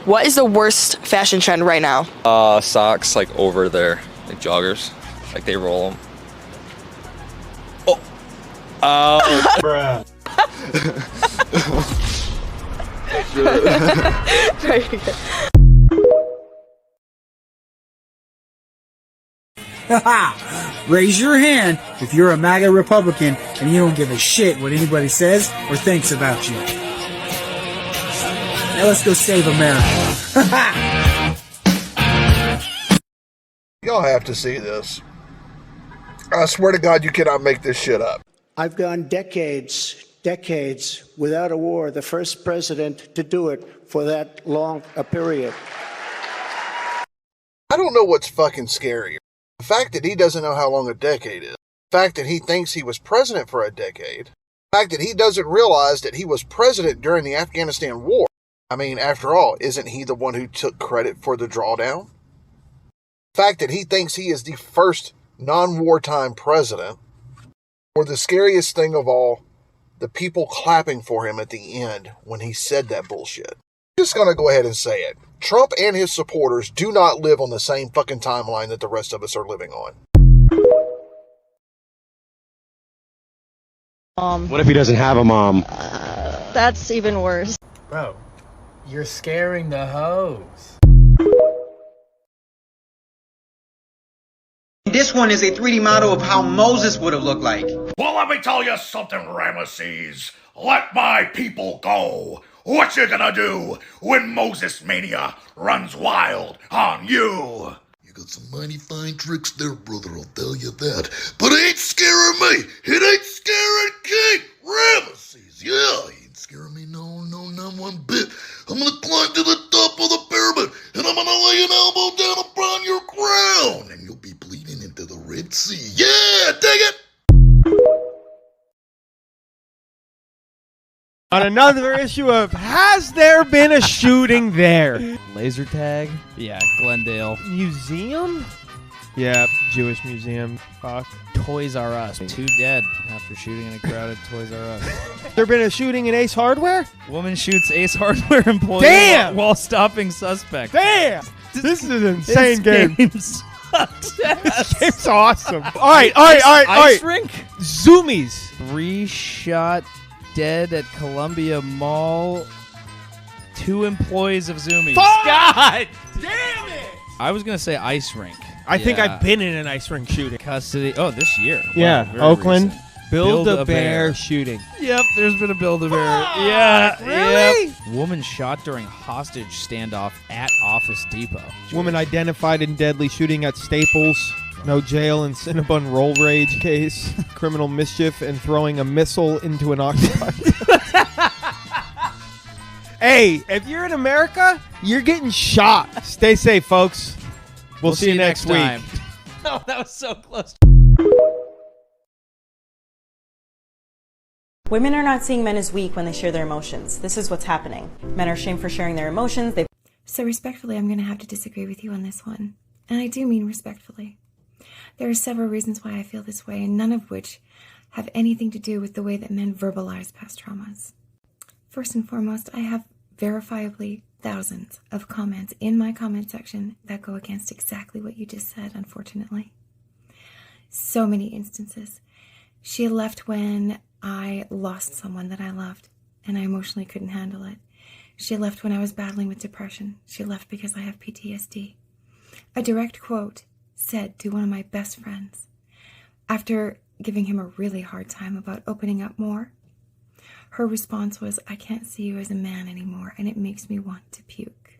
What is the worst fashion trend right now? Socks like over there, like joggers, like they roll them. Oh. Bruh. Raise your hand if you're a MAGA Republican and you don't give a shit what anybody says or thinks about you. Now let's go save America. Y'all have to see this. I swear to God, you cannot make this shit up. I've gone decades without a war, the first president to do it for that long a period. I don't know what's fucking scarier. The fact that he doesn't know how long a decade is. The fact that he thinks he was president for a decade. The fact that he doesn't realize that he was president during the Afghanistan war. I mean, after all, isn't he the one who took credit for the drawdown? The fact that he thinks he is the first non-wartime president. Or the scariest thing of all, the people clapping for him at the end when he said that bullshit. I'm just gonna go ahead and say it. Trump and his supporters do not live on the same fucking timeline that the rest of us are living on. What if he doesn't have a mom? That's even worse. Bro, you're scaring the hoes. This one is a 3D model of how Moses would have looked like. Well, let me tell you something, Ramesses. Let my people go. What you gonna do when Moses Mania runs wild on you? You got some mighty fine tricks there, brother, I'll tell you that. But it ain't scaring me. It ain't scaring King Ramesses. Yeah, he ain't scaring me, no, not one bit. I'm gonna climb to the top of the pyramid, and I'm gonna lay an elbow down upon your crown, and you'll be bleeding into the Red Sea. Yeah, dig it! On another issue of Has There Been a Shooting There? Laser tag? Yeah, Glendale. Museum? Yeah, Jewish museum. Fuck. Toys R Us. 2 dead after shooting in a crowded Toys R Us. There been a shooting in Ace Hardware? Woman shoots Ace Hardware employee Damn! while stopping suspect. Damn! This is an insane game. This game's awesome. All right. Ice rink? Zoomies. 3 shot dead at Columbia Mall. 2 employees of Zoomies. God damn it! I was going to say ice rink. I think I've been in an ice rink shooting. Custody. Oh, this year. Yeah, Wow, very Oakland. recent. Build-A-Bear shooting. Yep, there's been a Build-A-Bear. Yeah, really? Yep. Woman shot during hostage standoff at Office Depot. Woman identified in deadly shooting at Staples. No jail in Cinnabon roll rage case. Criminal mischief and throwing a missile into an occupied. Hey, if you're in America, you're getting shot. Stay safe, folks. We'll see you next week. time. Oh, that was so close. Women are not seeing men as weak when they share their emotions. This is what's happening. Men are shamed for sharing their emotions. So respectfully, I'm going to have to disagree with you on this one. And I do mean respectfully. There are several reasons why I feel this way, and none of which have anything to do with the way that men verbalize past traumas. First and foremost, I have verifiably thousands of comments in my comment section that go against exactly what you just said, unfortunately. So many instances. She left when I lost someone that I loved, and I emotionally couldn't handle it. She left when I was battling with depression. She left because I have PTSD. A direct quote said to one of my best friends, after giving him a really hard time about opening up more, her response was, "I can't see you as a man anymore, and it makes me want to puke."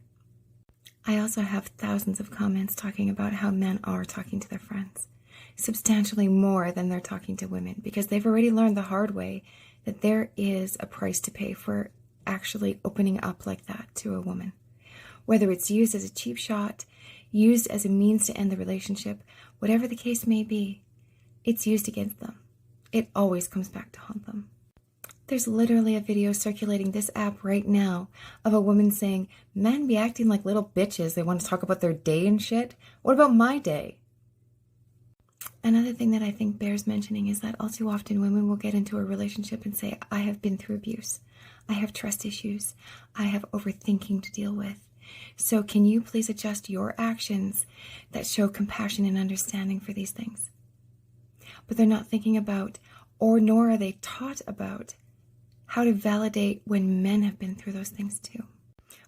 I also have thousands of comments talking about how men are talking to their friends, substantially more than they're talking to women, because they've already learned the hard way that there is a price to pay for actually opening up like that to a woman. Whether it's used as a cheap shot, used as a means to end the relationship, whatever the case may be, it's used against them. It always comes back to haunt them. There's literally a video circulating this app right now of a woman saying, "Men be acting like little bitches. They want to talk about their day and shit. What about my day?" Another thing that I think bears mentioning is that all too often women will get into a relationship and say, "I have been through abuse. I have trust issues. I have overthinking to deal with." So can you please adjust your actions that show compassion and understanding for these things? But they're not thinking about, or nor are they taught about, how to validate when men have been through those things too.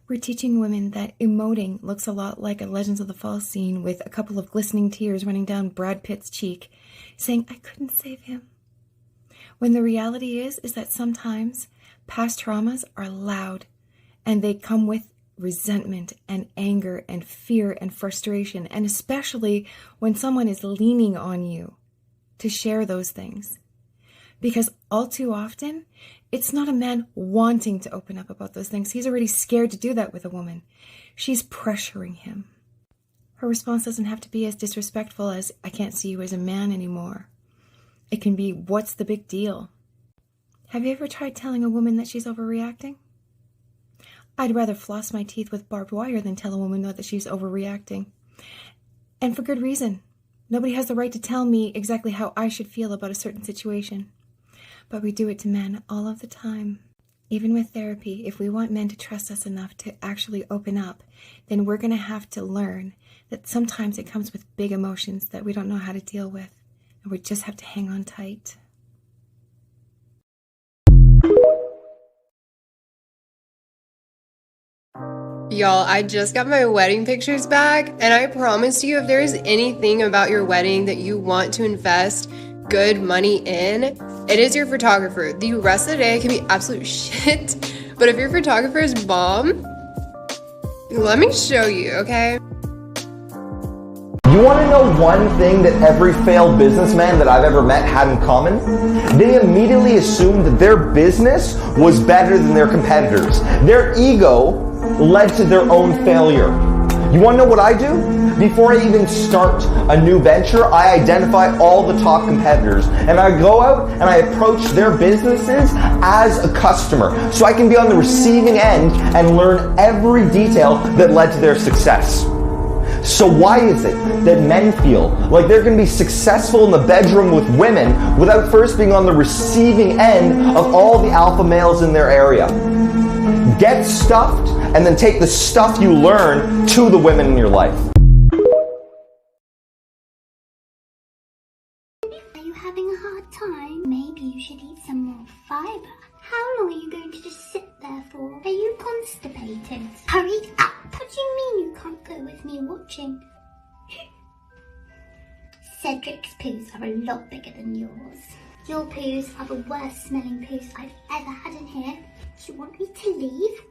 We're teaching women that emoting looks a lot like a Legends of the Fall scene with a couple of glistening tears running down Brad Pitt's cheek, saying, I couldn't save him. When the reality is that sometimes past traumas are loud and they come with resentment and anger and fear and frustration, and especially when someone is leaning on you to share those things. Because all too often, it's not a man wanting to open up about those things. He's already scared to do that with a woman. She's pressuring him. Her response doesn't have to be as disrespectful as, I can't see you as a man anymore. It can be, what's the big deal? Have you ever tried telling a woman that she's overreacting? I'd rather floss my teeth with barbed wire than tell a woman that she's overreacting. And for good reason. Nobody has the right to tell me exactly how I should feel about a certain situation. But we do it to men all of the time. Even with therapy, if we want men to trust us enough to actually open up, then we're going to have to learn that sometimes it comes with big emotions that we don't know how to deal with. And we just have to hang on tight. Y'all, I just got my wedding pictures back, and I promise you, if there is anything about your wedding that you want to invest good money in, it is your photographer. The rest of the day can be absolute shit, but if your photographer is bomb, let me show you, okay? You want to know one thing that every failed businessman that I've ever met had in common? They immediately assumed that their business was better than their competitors. Their ego led to their own failure. You want to know what I do? Before I even start a new venture, I identify all the top competitors and I go out and I approach their businesses as a customer so I can be on the receiving end and learn every detail that led to their success. So why is it that men feel like they're going to be successful in the bedroom with women without first being on the receiving end of all the alpha males in their area? Get stuffed and then take the stuff you learn to the women in your life. Are you having a hard time? Maybe you should eat some more fiber. How long are you going to just sit there for? Are you constipated? Hurry up! What do you mean you can't go with me watching? Cedric's poos are a lot bigger than yours. Your poos are the worst smelling poos I've ever had in here. Do you want me to leave?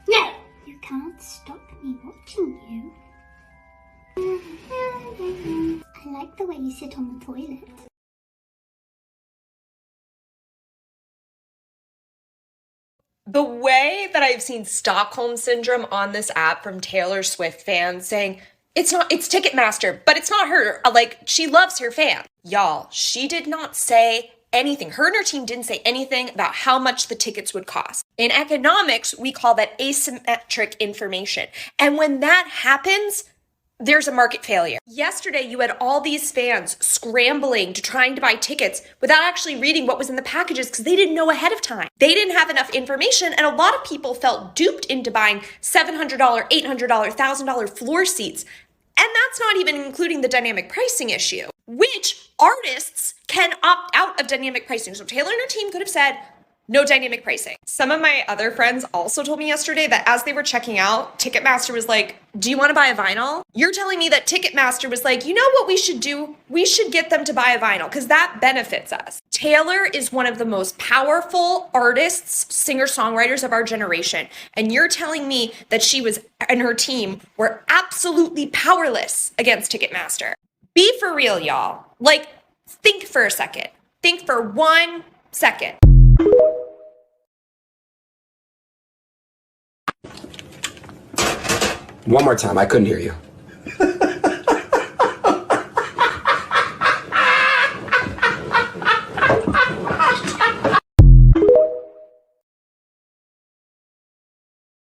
No! You can't stop me watching you. I like the way you sit on the toilet. The way that I've seen Stockholm Syndrome on this app from Taylor Swift fans saying, it's Ticketmaster, but it's not her. Like, she loves her fans. Y'all, she did not say anything. Her and her team didn't say anything about how much the tickets would cost. In economics, we call that asymmetric information. And when that happens, there's a market failure. Yesterday, you had all these fans scrambling to trying to buy tickets without actually reading what was in the packages because they didn't know ahead of time. They didn't have enough information, and a lot of people felt duped into buying $700, $800, $1,000 floor seats. And that's not even including the dynamic pricing issue, which artists can opt out of dynamic pricing. So Taylor and her team could have said, no dynamic pricing. Some of my other friends also told me yesterday that as they were checking out, Ticketmaster was like, do you want to buy a vinyl? You're telling me that Ticketmaster was like, you know what we should do? We should get them to buy a vinyl because that benefits us. Taylor is one of the most powerful artists, singer-songwriters of our generation. And you're telling me that she was and her team were absolutely powerless against Ticketmaster. Be for real, y'all. Like, think for a second. Think for 1 second. One more time, I couldn't hear you.